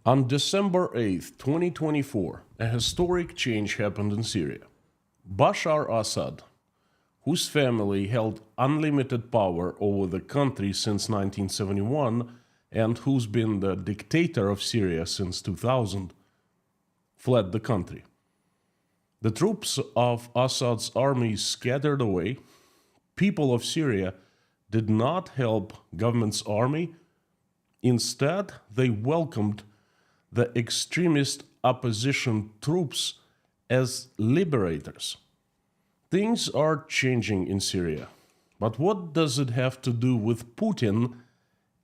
On December 8, 2024, a historic change happened in Syria. Bashar Assad, whose family held unlimited power over the country since 1971 and who's been the dictator of Syria since 2000, fled the country. The troops of Assad's army scattered away. People of Syria did not help government's army. Instead, they welcomed the extremist opposition troops as liberators. Things are changing in Syria. But what does it have to do with Putin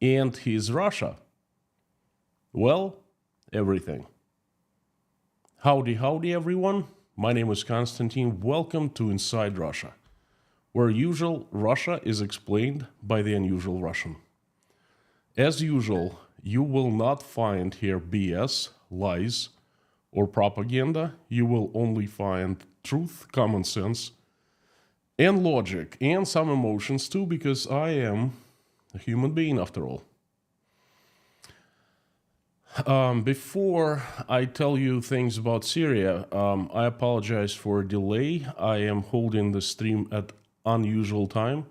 and his Russia? Well, everything. Howdy, everyone. My name is Konstantin. Welcome to Inside Russia, where usual Russia is explained by the unusual Russian. As usual, you will not find here BS, lies, or propaganda. You will only find truth, common sense, and logic, and some emotions too, because I am a human being after all. Before I tell you things about Syria, I apologize for a delay. I am holding the stream at unusual time,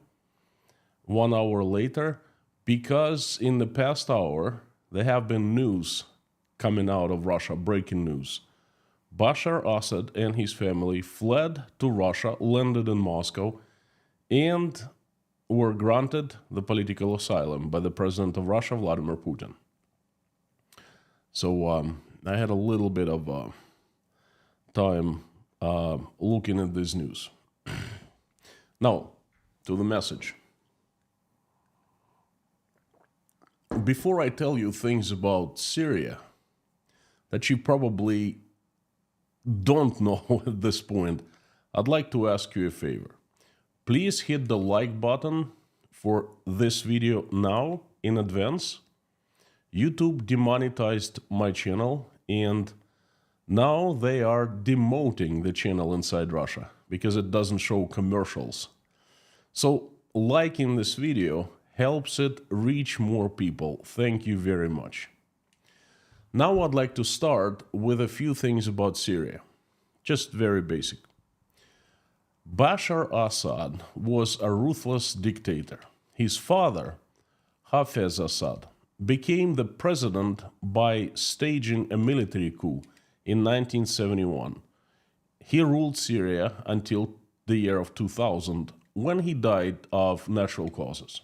1 hour later, because in the past hour, there have been news coming out of Russia, breaking news. Bashar Assad and his family fled to Russia, landed in Moscow, and were granted the political asylum by the president of Russia, Vladimir Putin. So I had a little bit of time looking at this news. Now, to the message. Before I tell you things about Syria that you probably don't know at this point, I'd like to ask you a favor. Please hit the like button for this video now in advance. YouTube demonetized my channel, and now they are demoting the channel Inside Russia because it doesn't show commercials. So liking this video helps it reach more people. Thank you very much. Now I'd like to start with a few things about Syria. Just very basic. Bashar Assad was a ruthless dictator. His father, Hafez Assad, became the president by staging a military coup in 1971. He ruled Syria until the year of 2000, when he died of natural causes.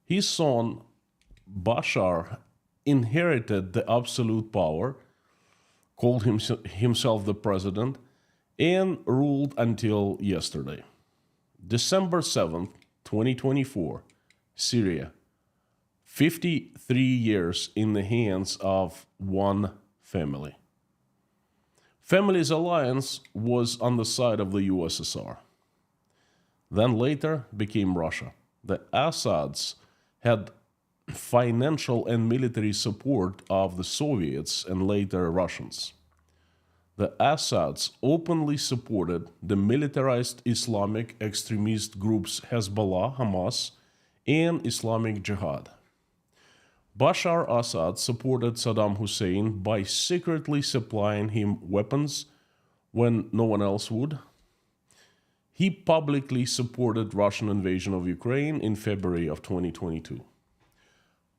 His son, Bashar, inherited the absolute power, called himself the president, and ruled until yesterday. December 7th, 2024, Syria. 53 years in the hands of one family. Family's alliance was on the side of the USSR. Then later became Russia. The Assads had financial and military support of the Soviets and later Russians. The Assads openly supported the militarized Islamic extremist groups Hezbollah, Hamas, and Islamic Jihad. Bashar Assad supported Saddam Hussein by secretly supplying him weapons when no one else would. He publicly supported Russian invasion of Ukraine in February of 2022.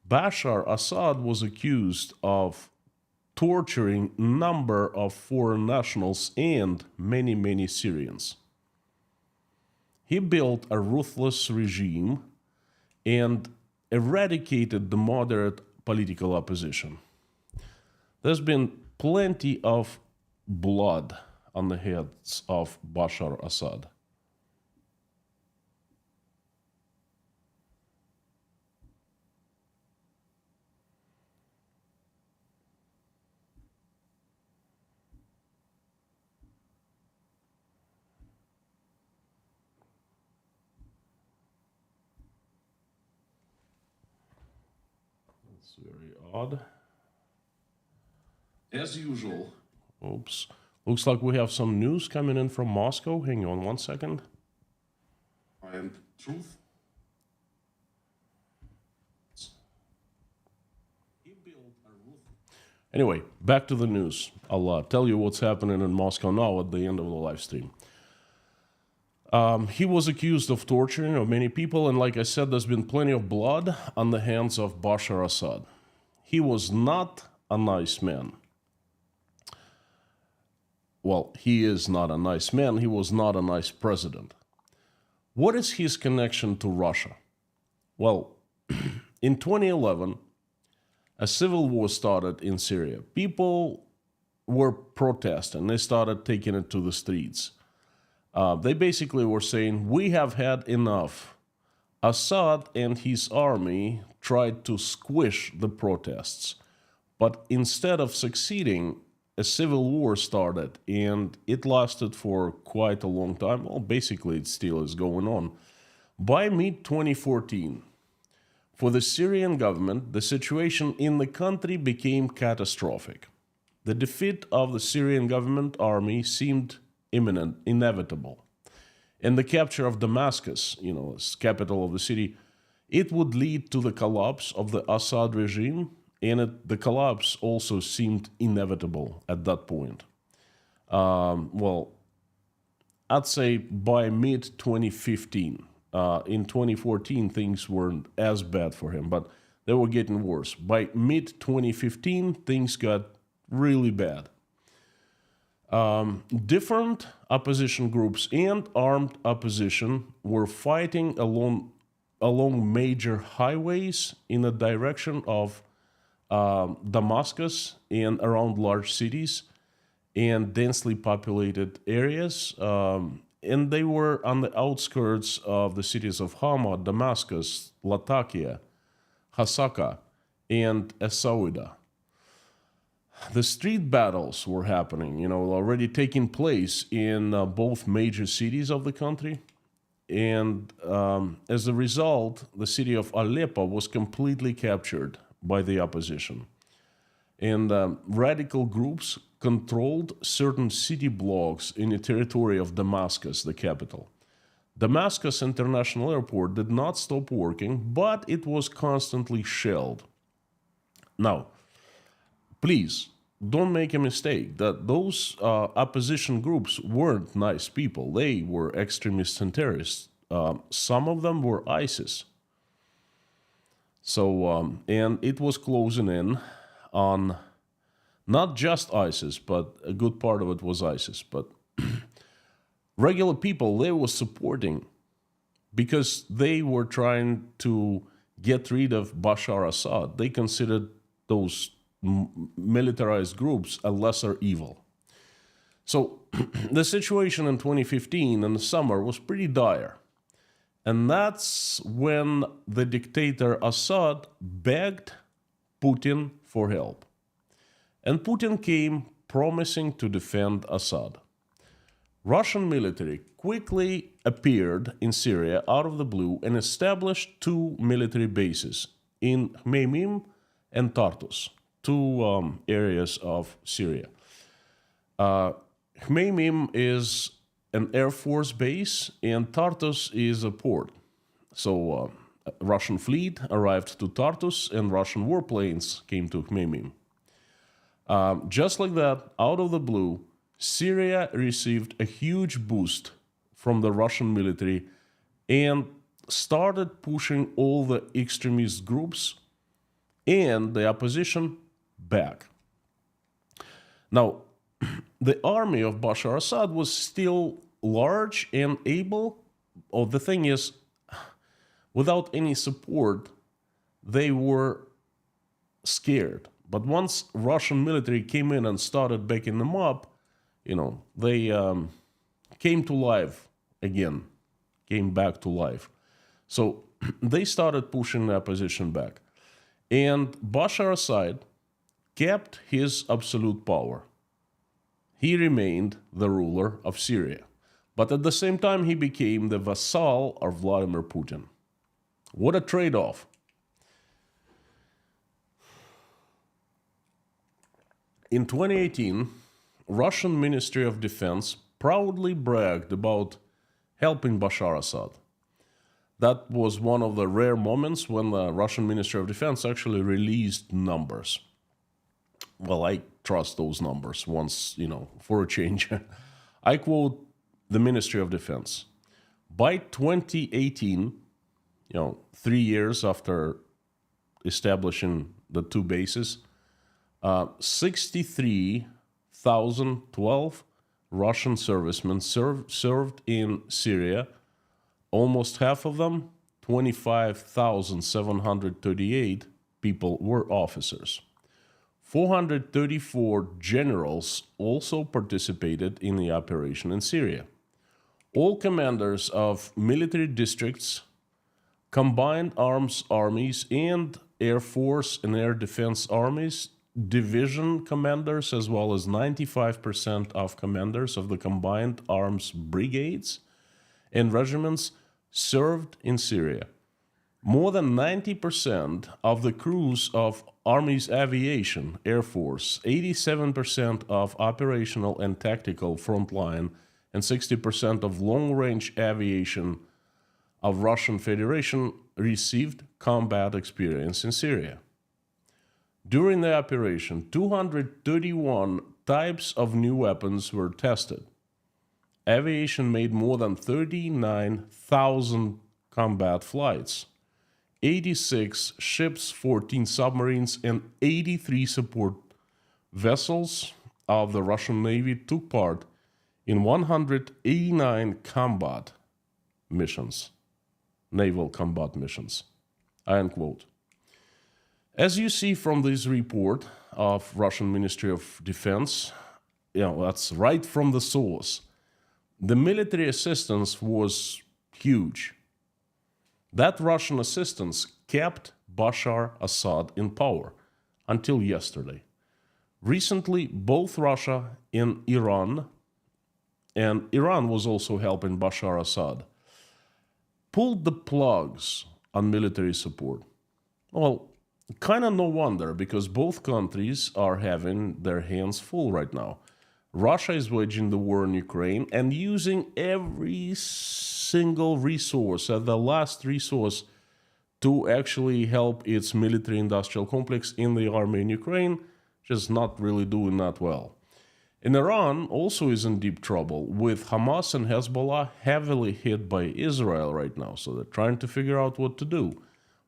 Bashar Assad was accused of torturing a number of foreign nationals and many Syrians. He built a ruthless regime and eradicated the moderate political opposition. There's been plenty of blood on the heads of Bashar Assad. It's very odd. As usual. Oops. Looks like we have some news coming in from Moscow. Hang on 1 second. And truth. Anyway, back to the news. I'll tell you what's happening in Moscow now at the end of the live stream. He was accused of torturing of many people, and like I said, there's been plenty of blood on the hands of Bashar Assad. He was not a nice man. Well, he is not a nice man. He was not a nice president. What is his connection to Russia? Well, in 2011, a civil war started in Syria. People were protesting. They started taking it to the streets. They basically were saying, we have had enough. Assad and his army tried to squish the protests. But instead of succeeding, a civil war started, and it lasted for quite a long time. Well, basically, it still is going on. By mid-2014, for the Syrian government, the situation in the country became catastrophic. The defeat of the Syrian government army seemed imminent, inevitable. And the capture of Damascus, as capital of the city, it would lead to the collapse of the Assad regime, and the collapse also seemed inevitable at that point. Well, I'd say by mid-2015. In 2014, things weren't as bad for him, but they were getting worse. By mid-2015, things got really bad. Different opposition groups and armed opposition were fighting along major highways in the direction of Damascus and around large cities and densely populated areas. And they were on the outskirts of the cities of Hama, Damascus, Latakia, Hasaka, and Essaouira. The street battles were happening, already taking place in both major cities of the country. And as a result, the city of Aleppo was completely captured by the opposition. And radical groups controlled certain city blocks in the territory of Damascus, the capital. Damascus International Airport did not stop working, but it was constantly shelled. Now, please, don't make a mistake that those opposition groups weren't nice people. They were extremists and terrorists. Some of them were ISIS. So, and it was closing in on not just ISIS, but a good part of it was ISIS. But regular people, they were supporting because they were trying to get rid of Bashar Assad. They considered those militarized groups a lesser evil. So the situation in 2015 in the summer was pretty dire. And that's when the dictator Assad begged Putin for help. And Putin came promising to defend Assad. Russian military quickly appeared in Syria out of the blue and established two military bases in Khmeimim and Tartus, two areas of Syria. Khmeimim is an Air Force base, and Tartus is a port. So a Russian fleet arrived to Tartus, and Russian warplanes came to Khmeimim. Just like that, out of the blue, Syria received a huge boost from the Russian military and started pushing all the extremist groups and the opposition back. Now, the army of Bashar Assad was still large and able. Oh, the thing is, without any support, they were scared. But once Russian military came in and started backing them up, they came to life again, came back to life. So they started pushing the opposition back. And Bashar Assad kept his absolute power. He remained the ruler of Syria. But at the same time, he became the vassal of Vladimir Putin. What a trade-off. In 2018, Russian Ministry of Defense proudly bragged about helping Bashar Assad. That was one of the rare moments when the Russian Ministry of Defense actually released numbers. Well, I trust those numbers once, for a change. I quote the Ministry of Defense. By 2018, 3 years after establishing the two bases, 63,012 Russian servicemen served in Syria. Almost half of them, 25,738 people, were officers. 434 generals also participated in the operation in Syria. All commanders of military districts, combined arms armies, and Air Force and Air Defense armies, division commanders, as well as 95% of commanders of the combined arms brigades and regiments served in Syria. More than 90% of the crews of Army's aviation, Air Force, 87% of operational and tactical frontline, and 60% of long-range aviation of Russian Federation received combat experience in Syria. During the operation, 231 types of new weapons were tested. Aviation made more than 39,000 combat flights. 86 ships, 14 submarines, and 83 support vessels of the Russian Navy took part in 189 combat missions, naval combat missions. End quote. As you see from this report of Russian Ministry of Defense, that's right from the source. The military assistance was huge. That Russian assistance kept Bashar Assad in power until yesterday. Recently, both Russia and Iran was also helping Bashar Assad, pulled the plugs on military support. Well, kind of no wonder, because both countries are having their hands full right now. Russia is waging the war in Ukraine and using every single resource, the last resource, to actually help its military-industrial complex in the army in Ukraine, just not really doing that well. And Iran also is in deep trouble, with Hamas and Hezbollah heavily hit by Israel right now, so they're trying to figure out what to do.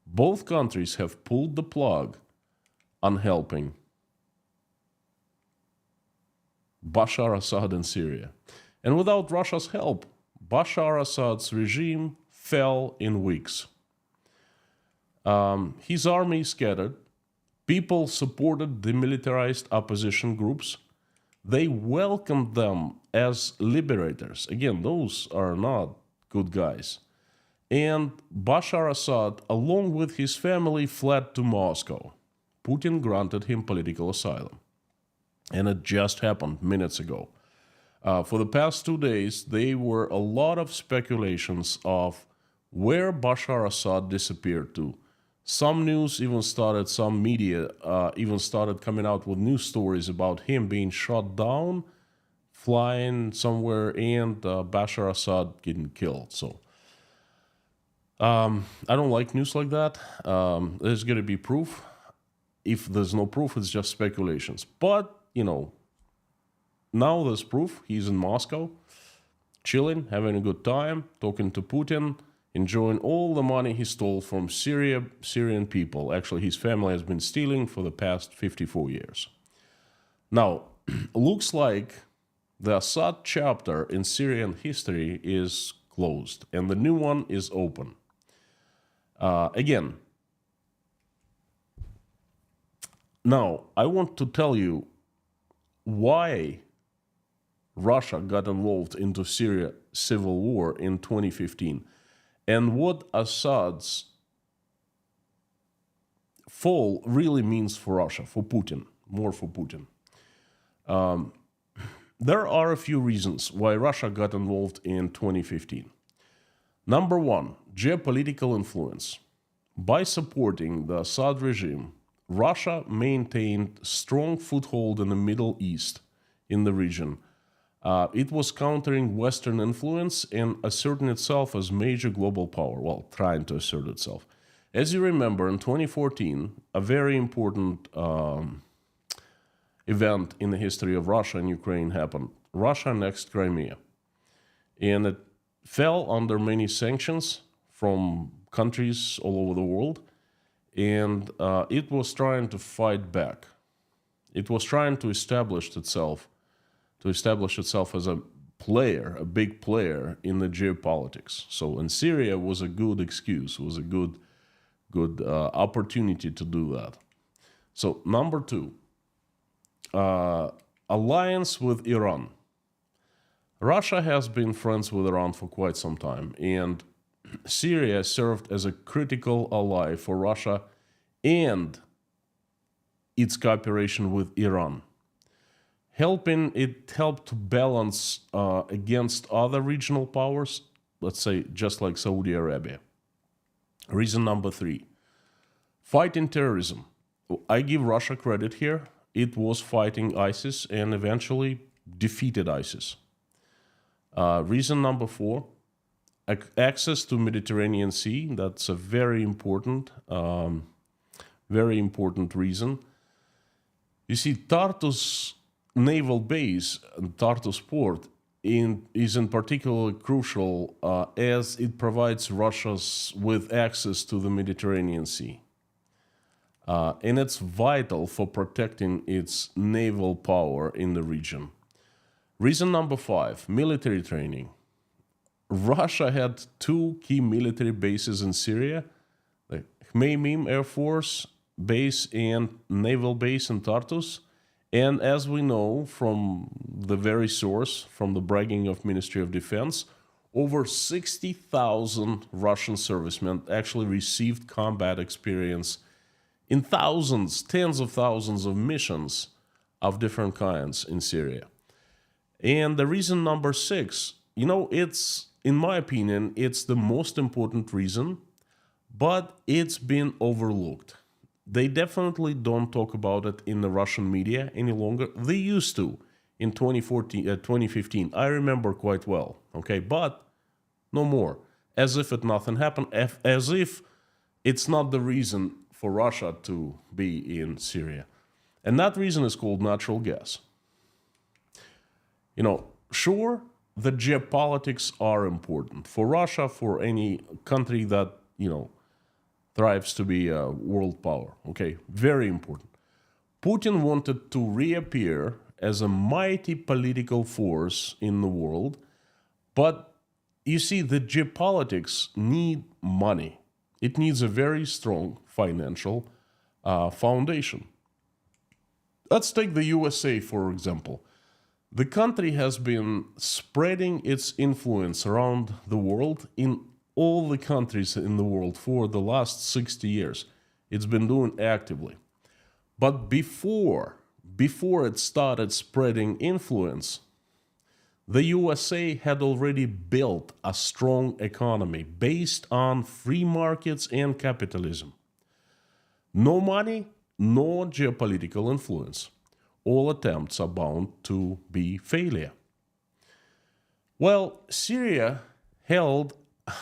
Both countries have pulled the plug on helping Bashar Assad in Syria. And without Russia's help, Bashar Assad's regime fell in weeks. His army scattered. People supported demilitarized opposition groups. They welcomed them as liberators. Again, those are not good guys. And Bashar Assad, along with his family, fled to Moscow. Putin granted him political asylum. And it just happened minutes ago. For the past 2 days, there were a lot of speculations of where Bashar Assad disappeared to. Some media even started coming out with news stories about him being shot down, flying somewhere, and Bashar Assad getting killed. So I don't like news like that. There's going to be proof. If there's no proof, it's just speculations. But, now there's proof. He's in Moscow, chilling, having a good time, talking to Putin, enjoying all the money he stole from Syrian people. Actually, his family has been stealing for the past 54 years. Now, looks like the Assad chapter in Syrian history is closed, and the new one is open. Again, now I want to tell you why Russia got involved into Syria civil war in 2015, and what Assad's fall really means for Russia, for Putin, more for Putin. There are a few reasons why Russia got involved in 2015. Number one, geopolitical influence. By supporting the Assad regime, Russia maintained strong foothold in the Middle East, in the region. It was countering Western influence and asserting itself as major global power, well, trying to assert itself. As you remember, in 2014, a very important event in the history of Russia and Ukraine happened. Russia annexed Crimea. And it fell under many sanctions from countries all over the world. And it was trying to fight back. It was trying to establish itself as a player, a big player in the geopolitics. So, and Syria was a good excuse, was a good opportunity to do that. So, number two, alliance with Iran. Russia has been friends with Iran for quite some time, and Syria served as a critical ally for Russia and its cooperation with Iran. It helped to balance against other regional powers, let's say just like Saudi Arabia. Reason number three, fighting terrorism. I give Russia credit here. It was fighting ISIS and eventually defeated ISIS. Reason number four, access to Mediterranean Sea. That's a very important reason. You see, Tartus naval base and Tartus port is in particular crucial as it provides Russia with access to the Mediterranean Sea. And it's vital for protecting its naval power in the region. Reason number five, military training. Russia had two key military bases in Syria, the Khmeimim Air Force Base and Naval Base in Tartus. And as we know from the very source, from the bragging of Ministry of Defense, over 60,000 Russian servicemen actually received combat experience in thousands, tens of thousands of missions of different kinds in Syria. And the reason number six, it's, in my opinion, it's the most important reason, but it's been overlooked. They definitely don't talk about it in the Russian media any longer. They used to in 2015. I remember quite well, okay? But no more. As if nothing happened, as if it's not the reason for Russia to be in Syria. And that reason is called natural gas. Sure, the geopolitics are important for Russia, for any country that, thrives to be a world power. Okay, very important. Putin wanted to reappear as a mighty political force in the world, but you see, the geopolitics need money. It needs a very strong financial foundation. Let's take the USA, for example. The country has been spreading its influence around the world in all the countries in the world for the last 60 years. It's been doing actively. But before it started spreading influence, the USA had already built a strong economy based on free markets and capitalism. No money, no geopolitical influence. All attempts are bound to be failure. Well, Syria held,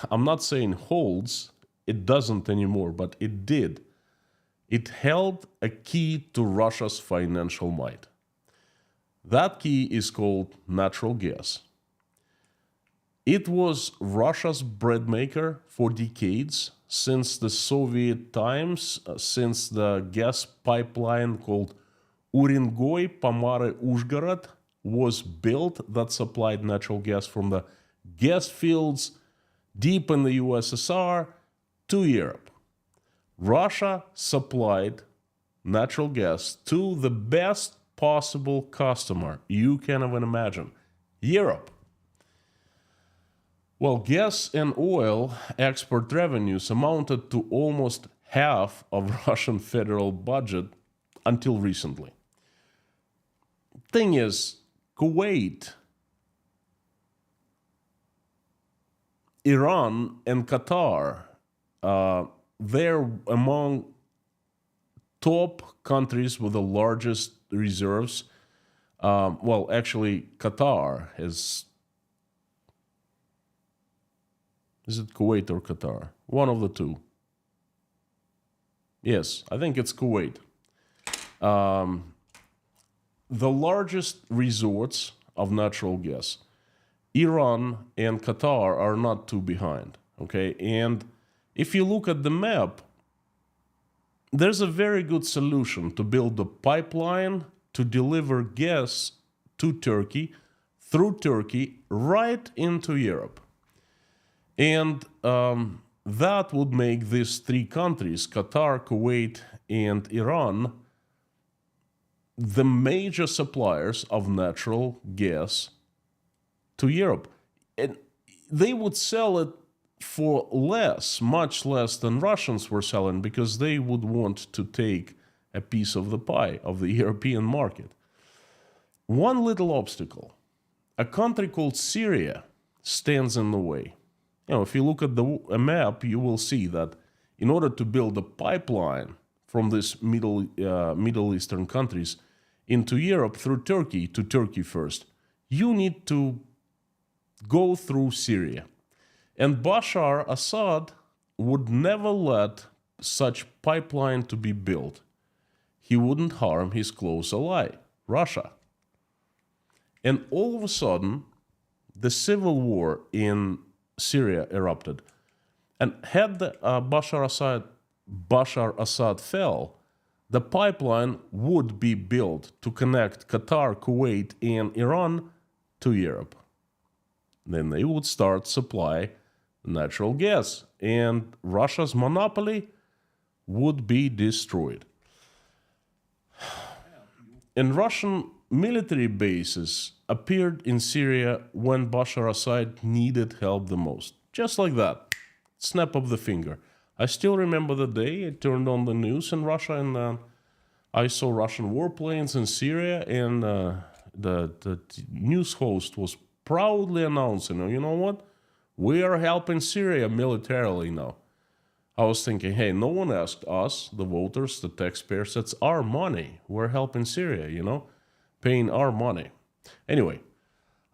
I'm not saying holds, it doesn't anymore, but it did. It held a key to Russia's financial might. That key is called natural gas. It was Russia's bread maker for decades, since the Soviet times, since the gas pipeline called Urengoy-Pomare-Uzhgorod was built that supplied natural gas from the gas fields deep in the USSR to Europe. Russia supplied natural gas to the best possible customer you can even imagine, Europe. Well, gas and oil export revenues amounted to almost half of Russian federal budget until recently. Thing is, Kuwait, Iran, and Qatar, they're among top countries with the largest reserves. Well, actually, Qatar is it Kuwait or Qatar? One of the two. Yes, I think it's Kuwait. the largest resorts of natural gas, Iran and Qatar, are not too behind. Okay, and if you look at the map, there's a very good solution to build a pipeline to deliver gas to Turkey, through Turkey, right into Europe. And that would make these three countries, Qatar, Kuwait, and Iran, the major suppliers of natural gas to Europe. And they would sell it for less, much less than Russians were selling, because they would want to take a piece of the pie of the European market. One little obstacle: a country called Syria stands in the way. If you look at a map, you will see that in order to build a pipeline from these Middle Eastern countries into Europe through Turkey, to Turkey first, you need to go through Syria. And Bashar Assad would never let such pipeline to be built. He wouldn't harm his close ally, Russia. And all of a sudden, the civil war in Syria erupted. And had Bashar Assad fell, the pipeline would be built to connect Qatar, Kuwait, and Iran to Europe. Then they would start supply natural gas, and Russia's monopoly would be destroyed. And Russian military bases appeared in Syria when Bashar Assad needed help the most. Just like that. Snap of the finger. I still remember the day I turned on the news in Russia, and I saw Russian warplanes in Syria, and the news host was proudly announcing, you know what? We are helping Syria militarily now. I was thinking, hey, no one asked us, the voters, the taxpayers. That's our money. We're helping Syria, paying our money. Anyway,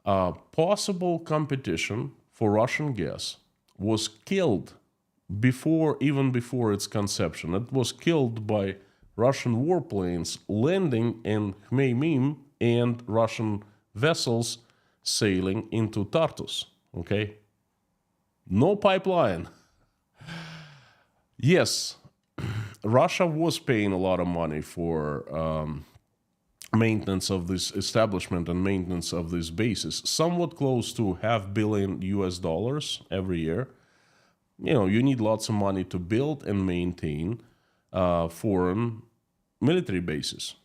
possible competition for Russian gas was killed even before its conception. It was killed by Russian warplanes landing in Khmeimim and Russian vessels sailing into Tartus. Okay? No pipeline. Yes, Russia was paying a lot of money for maintenance of this establishment and maintenance of these bases, somewhat close to $500 million US every year. You need lots of money to build and maintain foreign military bases.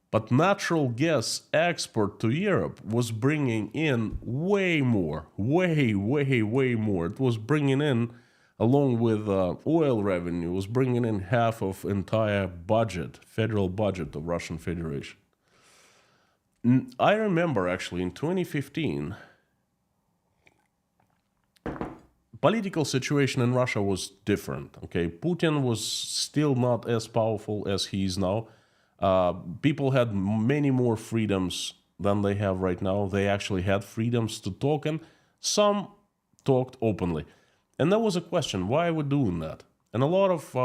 But natural gas export to Europe was bringing in way more. It was bringing in, along with oil revenue, was bringing in half of entire budget, federal budget of Russian Federation. I remember actually in 2015, political situation in Russia was different. Okay, Putin was still not as powerful as he is now. People had many more freedoms than they have right now. They actually had freedoms to talk, and some talked openly. And there was a question, why are we doing that? And a lot of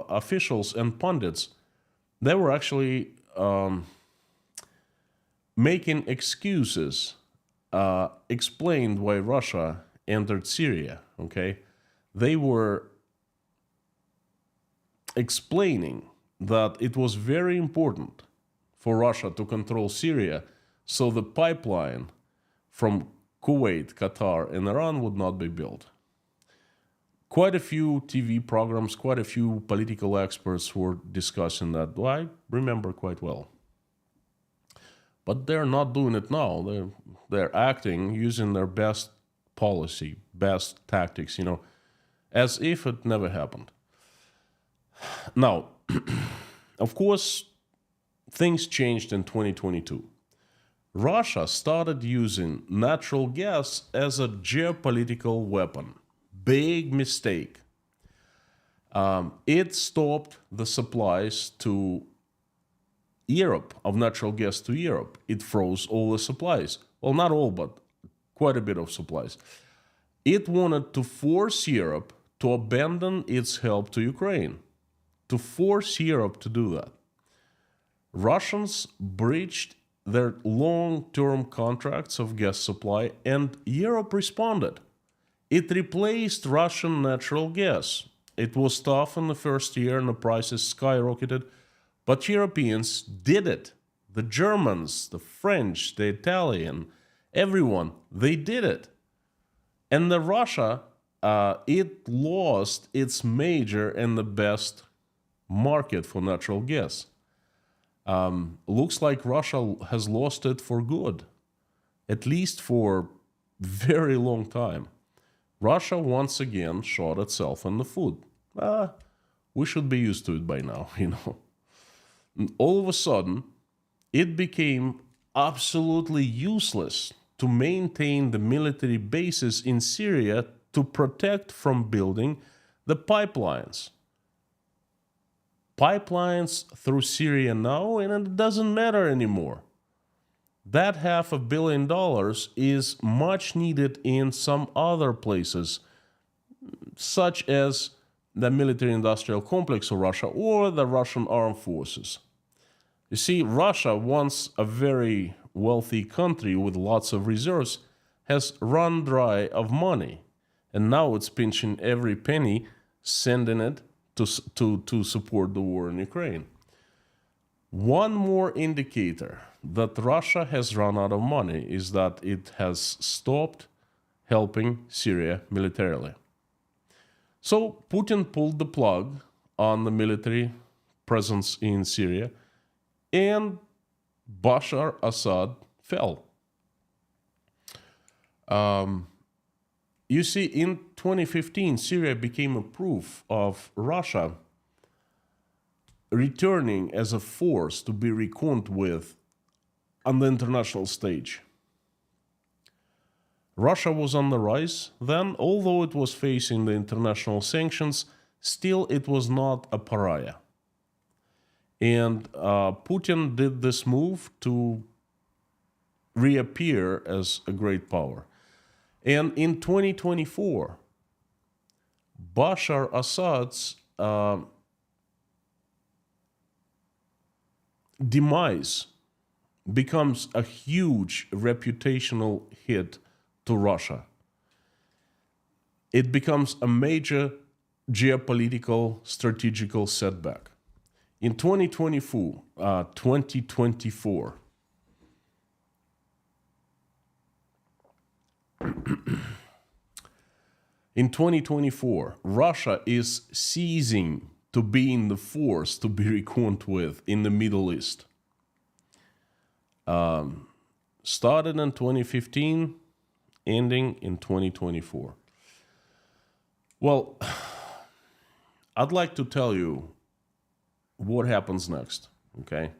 officials and pundits, they were actually making excuses, explained why Russia entered Syria, okay? They were explaining that it was very important for Russia to control Syria, so the pipeline from Kuwait, Qatar, and Iran would not be built. Quite a few TV programs, quite a few political experts were discussing that. I remember quite well. But they're not doing it now. They're acting using their best policy, best tactics, as if it never happened. Now, of course, things changed in 2022. Russia started using natural gas as a geopolitical weapon. Big mistake. It stopped the supplies to Europe, of natural gas to Europe. It froze all the supplies. Well, not all, but quite a bit of supplies. It wanted to force Europe to abandon its help to Ukraine, to force Europe to do that. Russians breached their long-term contracts of gas supply, and Europe responded. It replaced Russian natural gas. It was tough in the first year and the prices skyrocketed, but Europeans did it. The Germans, the French, the Italian, everyone, they did it. And the Russia, it lost its major and the best market for natural gas. Looks like Russia has lost it for good, at least for very long time. Russia once again shot itself in the foot. We should be used to it by now, And all of a sudden, it became absolutely useless to maintain the military bases in Syria to protect from building the pipelines. Pipelines through Syria now, and it doesn't matter anymore. That $500 million is much needed in some other places, such as the military-industrial complex of Russia or the Russian armed forces. You see, Russia, once a very wealthy country with lots of reserves, has run dry of money, and now it's pinching every penny, sending it to support the war in Ukraine. One more indicator that Russia has run out of money is that it has stopped helping Syria militarily. So Putin pulled the plug on the military presence in Syria, and Bashar Assad fell. You see, in 2015, Syria became a proof of Russia returning as a force to be reckoned with on the international stage. Russia was on the rise then, although it was facing the international sanctions, still it was not a pariah. And Putin did this move to reappear as a great power. And in 2024, Bashar Assad's demise becomes a huge reputational hit to Russia. It becomes a major geopolitical strategical setback. In 2024, in 2024, Russia is ceasing to be in the force to be reckoned with in the Middle East. Started in 2015, ending in 2024. Well, I'd like to tell you what happens next, okay?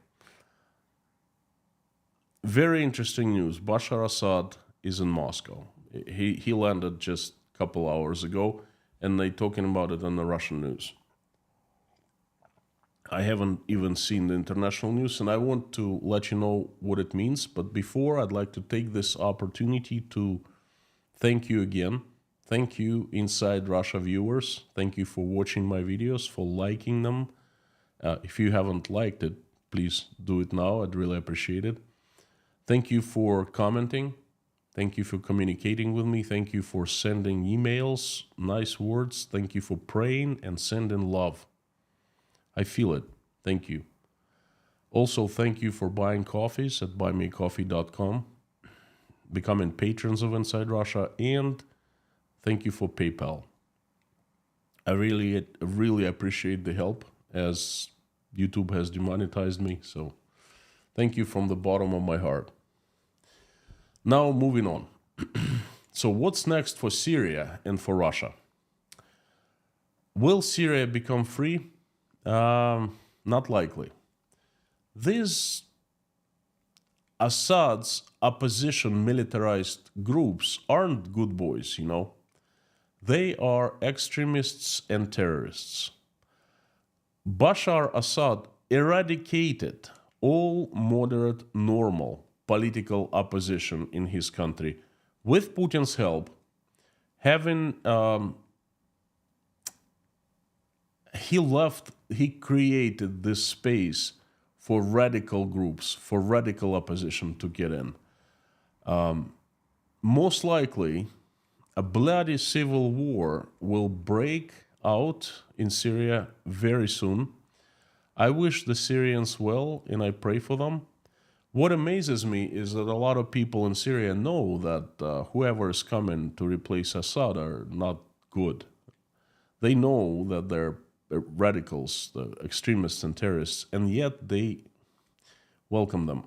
Very interesting news. Bashar Assad is in Moscow. He landed just a couple hours ago, and they're talking about it on the Russian news. I haven't even seen the international news, and I want to let you know what it means. But before, I'd like to take this opportunity to thank you again. Thank you, Inside Russia viewers. Thank you for watching my videos, for liking them. If you haven't liked it, please do it now. I'd really appreciate it. Thank you for commenting. Thank you for communicating with me. Thank you for sending emails, nice words. Thank you for praying and sending love. I feel it. Thank you. Also, thank you for buying coffees at buymeacoffee.com, becoming patrons of Inside Russia, and thank you for PayPal. I really appreciate the help, as YouTube has demonetized me. So thank you from the bottom of my heart. Now, moving on. So what's next for Syria and for Russia? Will Syria become free? Not likely. These Assad's opposition militarized groups aren't good boys, They are extremists and terrorists. Bashar Assad eradicated all moderate, normal political opposition in his country with Putin's help, he created this space for radical groups, for radical opposition to get in. Most likely, a bloody civil war will break out in Syria very soon. I wish the Syrians well, and I pray for them. What amazes me is that a lot of people in Syria know that whoever is coming to replace Assad are not good. They know that they're radicals, the extremists and terrorists, and yet they welcome them.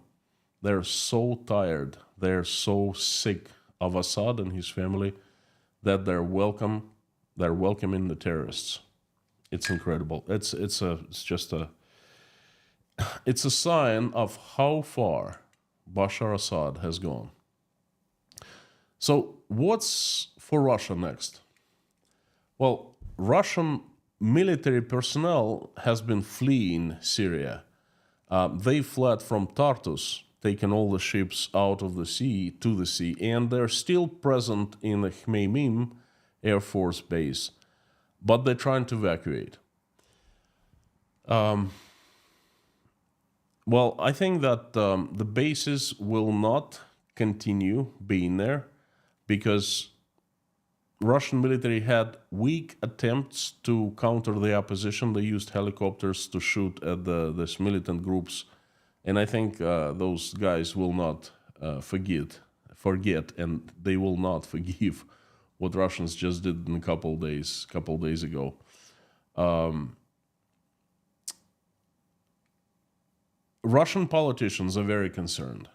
They're so tired, they're so sick of Assad and his family that they're welcoming the terrorists. It's incredible. It's a sign of how far Bashar Assad has gone. So what's for Russia next? Well, Russian military personnel has been fleeing Syria. They fled from Tartus, taken all the ships out of the sea to the sea, and they're still present in the Khmeimim Air Force Base, but they're trying to evacuate. Well, I think that the bases will not continue being there because Russian military had weak attempts to counter the opposition. They used helicopters to shoot at these militant groups, and I think those guys will not forget, and they will not forgive what Russians just did in a couple days ago. Russian politicians are very concerned.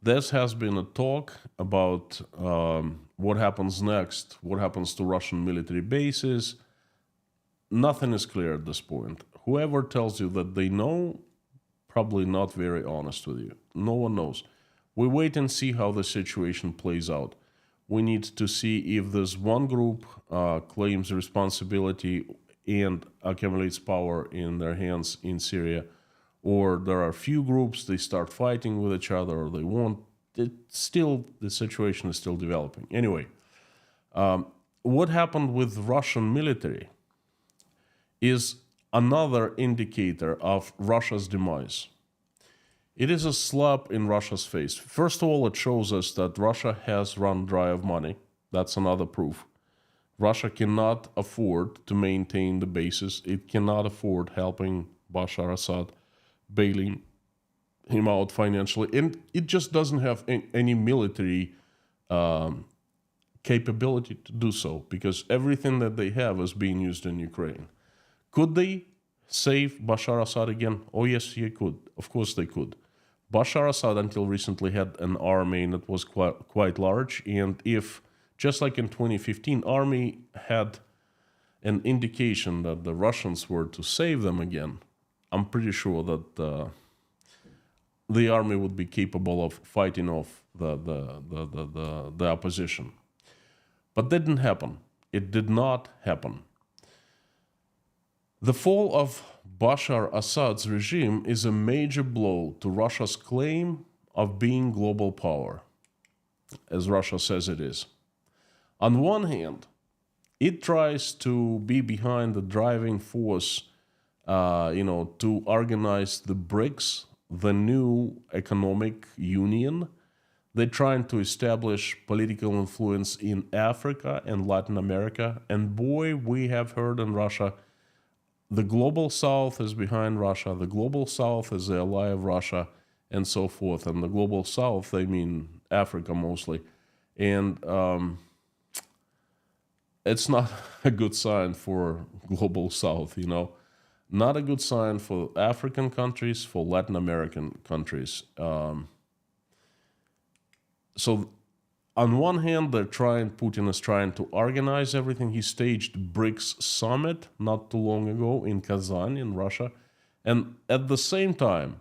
There has been a talk about what happens next, what happens to Russian military bases. Nothing is clear at this point. Whoever tells you that they know, probably not very honest with you. No one knows. We wait and see how the situation plays out. We need to see if this one group claims responsibility and accumulates power in their hands in Syria, or there are few groups, they start fighting with each other, or they won't. The situation is still developing. Anyway, what happened with Russian military is another indicator of Russia's demise. It is a slap in Russia's face. First of all, it shows us that Russia has run dry of money. That's another proof. Russia cannot afford to maintain the bases. It cannot afford helping Bashar Assad, bailing him out financially, and it just doesn't have any military capability to do so because everything that they have is being used in Ukraine. Could they save Bashar Assad again? Oh yes, they could. Of course they could. Bashar Assad until recently had an army that was quite large, and if, just like in 2015, army had an indication that the Russians were to save them again, I'm pretty sure that the army would be capable of fighting off the opposition. But that didn't happen. It did not happen. The fall of Bashar Assad's regime is a major blow to Russia's claim of being global power, as Russia says it is. On one hand, it tries to be behind the driving force to organize the BRICS, the new economic union. They're trying to establish political influence in Africa and Latin America. And boy, we have heard in Russia, the global south is behind Russia. The global south is the ally of Russia, and so forth. And the global south, I mean Africa mostly. And it's not a good sign for global south, Not a good sign for African countries, for Latin American countries. So on one hand, Putin is trying to organize everything. He staged BRICS summit not too long ago in Kazan in Russia. And at the same time,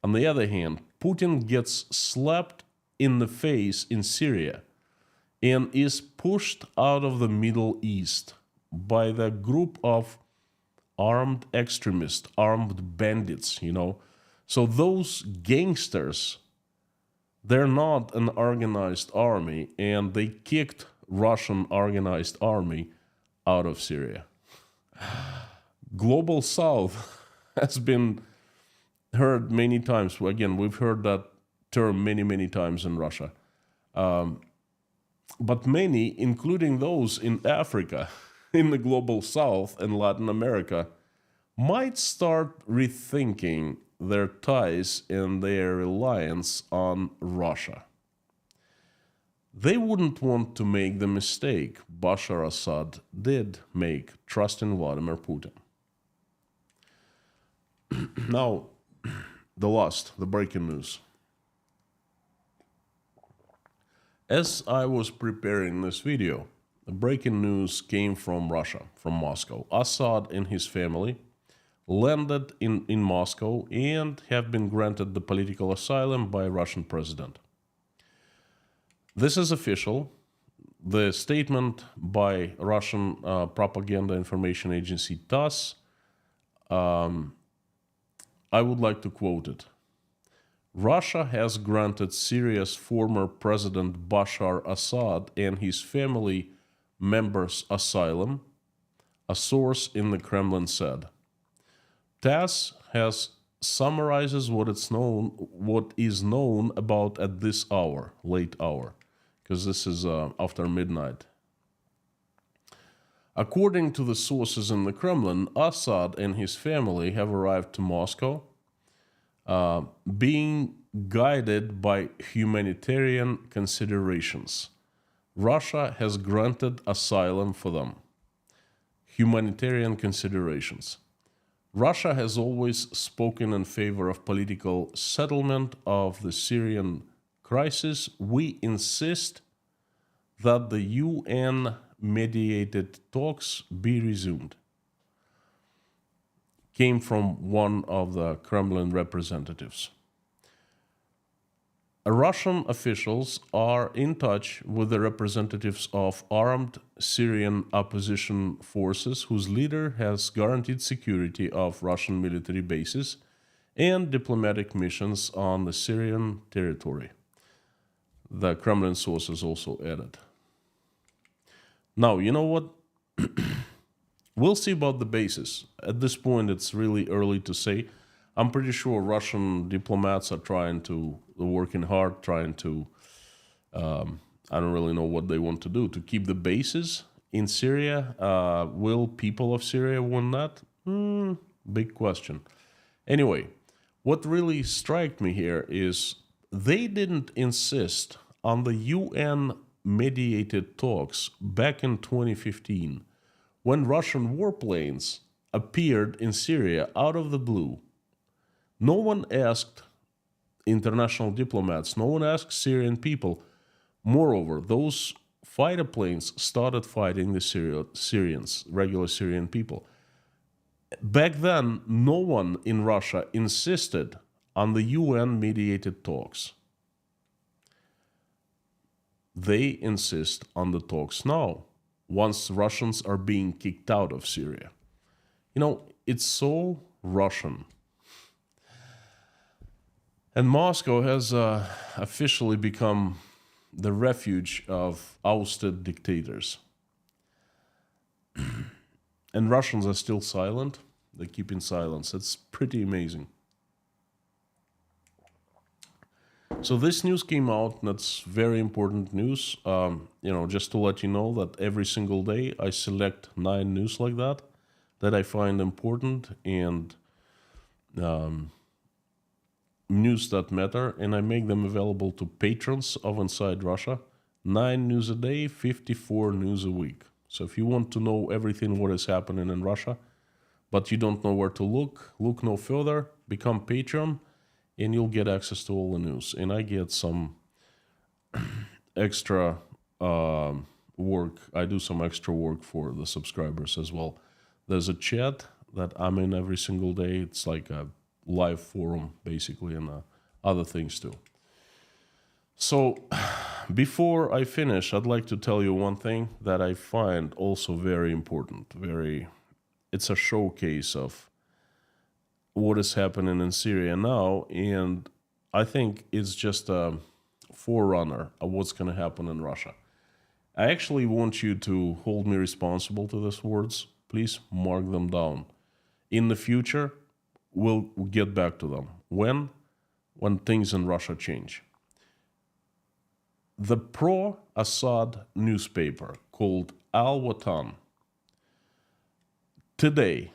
on the other hand, Putin gets slapped in the face in Syria and is pushed out of the Middle East by the group of armed extremists, armed bandits, So those gangsters, they're not an organized army, and they kicked Russian organized army out of Syria. Global South has been heard many times. Again, we've heard that term many, many times in Russia. But many, including those in Africa, in the global south and Latin America, might start rethinking their ties and their reliance on Russia. They wouldn't want to make the mistake Bashar Assad did make, trusting Vladimir Putin. Now, the breaking news. As I was preparing this video, the breaking news came from Russia, from Moscow. Assad and his family landed in Moscow and have been granted the political asylum by Russian president. This is official. The statement by Russian propaganda information agency TASS, I would like to quote it. Russia has granted Syria's former president Bashar Assad and his family members asylum, a source in the Kremlin said. TASS has summarizes what is known about at this hour, late hour, because this is after midnight. According to the sources in the Kremlin, Assad and his family have arrived to Moscow, being guided by humanitarian considerations. Russia has granted asylum for them. Humanitarian considerations. Russia has always spoken in favor of political settlement of the Syrian crisis. We insist that the UN-mediated talks be resumed. Came from one of the Kremlin representatives. Russian officials are in touch with the representatives of armed Syrian opposition forces whose leader has guaranteed security of Russian military bases and diplomatic missions on the Syrian territory. The Kremlin sources also added. Now, you know what? We'll see about the bases. At this point, it's really early to say. I'm pretty sure Russian diplomats are working hard, trying to, I don't really know what they want to do, to keep the bases in Syria. Will people of Syria want that? Big question. Anyway, what really struck me here is they didn't insist on the UN-mediated talks back in 2015 when Russian warplanes appeared in Syria out of the blue. No one asked international diplomats, no one asked Syrian people. Moreover, those fighter planes started fighting the Syrians, regular Syrian people. Back then, no one in Russia insisted on the UN-mediated talks. They insist on the talks now, once Russians are being kicked out of Syria. You know, it's so Russian. And Moscow has officially become the refuge of ousted dictators. And Russians are still silent. They keep in silence. It's pretty amazing. So this news came out, and that's very important news. Just to let you know that every single day I select 9 news like that I find important and news that matter, and I make them available to patrons of Inside Russia. 9 news a day, 54 news a week. So if you want to know everything what is happening in Russia, but you don't know where to look no further, become patron, and you'll get access to all the news. And I get some extra work. I do some extra work for the subscribers as well. There's a chat that I'm in every single day. It's like a live forum, basically, and other things too. So before I finish, I'd like to tell you one thing that I find also very important. It's a showcase of what is happening in Syria now, and I think it's just a forerunner of what's going to happen in Russia. I actually want you to hold me responsible to these words. Please mark them down. In the future, we'll get back to them. When things in Russia change. The pro-Assad newspaper called Al-Watan today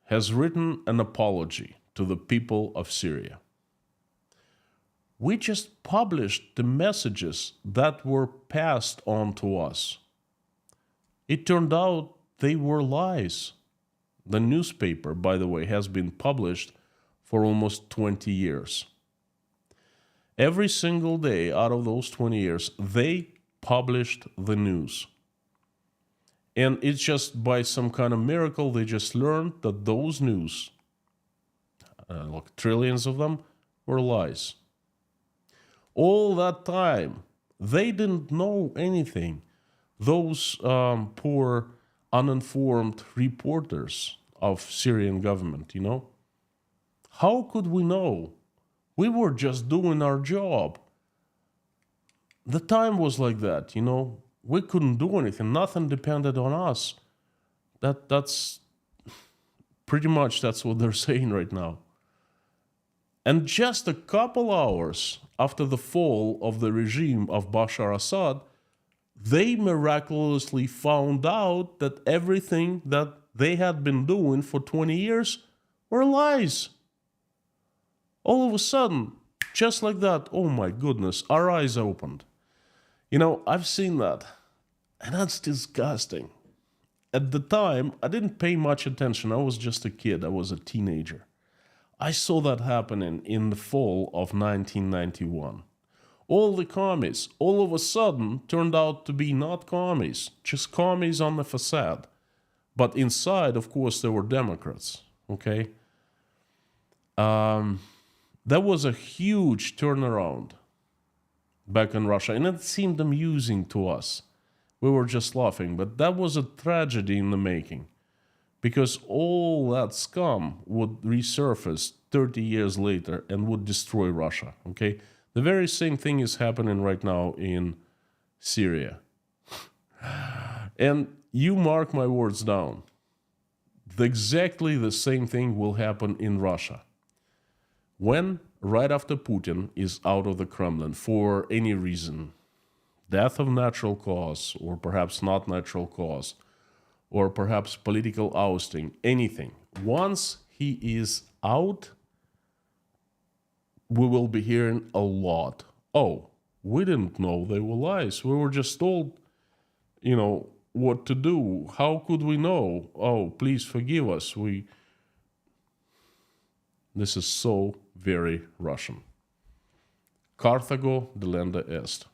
has written an apology to the people of Syria. We just published the messages that were passed on to us. It turned out they were lies. The newspaper, by the way, has been published for almost 20 years. Every single day out of those 20 years, they published the news. And it's just by some kind of miracle, they just learned that those news, like trillions of them, were lies. All that time, they didn't know anything. Those poor, uninformed reporters of Syrian government, How could we know? We were just doing our job. The time was like that, We couldn't do anything. Nothing depended on us. That's pretty much that's what they're saying right now. And just a couple hours after the fall of the regime of Bashar Assad, they miraculously found out that everything that they had been doing for 20 years were lies. All of a sudden, just like that, oh my goodness, our eyes opened. I've seen that, and that's disgusting. At the time, I didn't pay much attention. I was just a kid. I was a teenager. I saw that happening in the fall of 1991. All the commies, all of a sudden, turned out to be not commies, just commies on the facade. But inside, of course, there were Democrats, okay? That was a huge turnaround back in Russia, and it seemed amusing to us. We were just laughing, but that was a tragedy in the making, because all that scum would resurface 30 years later and would destroy Russia, okay? The very same thing is happening right now in Syria. And you mark my words down, exactly the same thing will happen in Russia. When, right after Putin is out of the Kremlin for any reason, death of natural cause, or perhaps not natural cause, or perhaps political ousting, anything, once he is out, we will be hearing a lot. Oh, we didn't know they were lies. We were just told, what to do. How could we know? Oh, please forgive us. This is so very Russian. Carthago delenda est.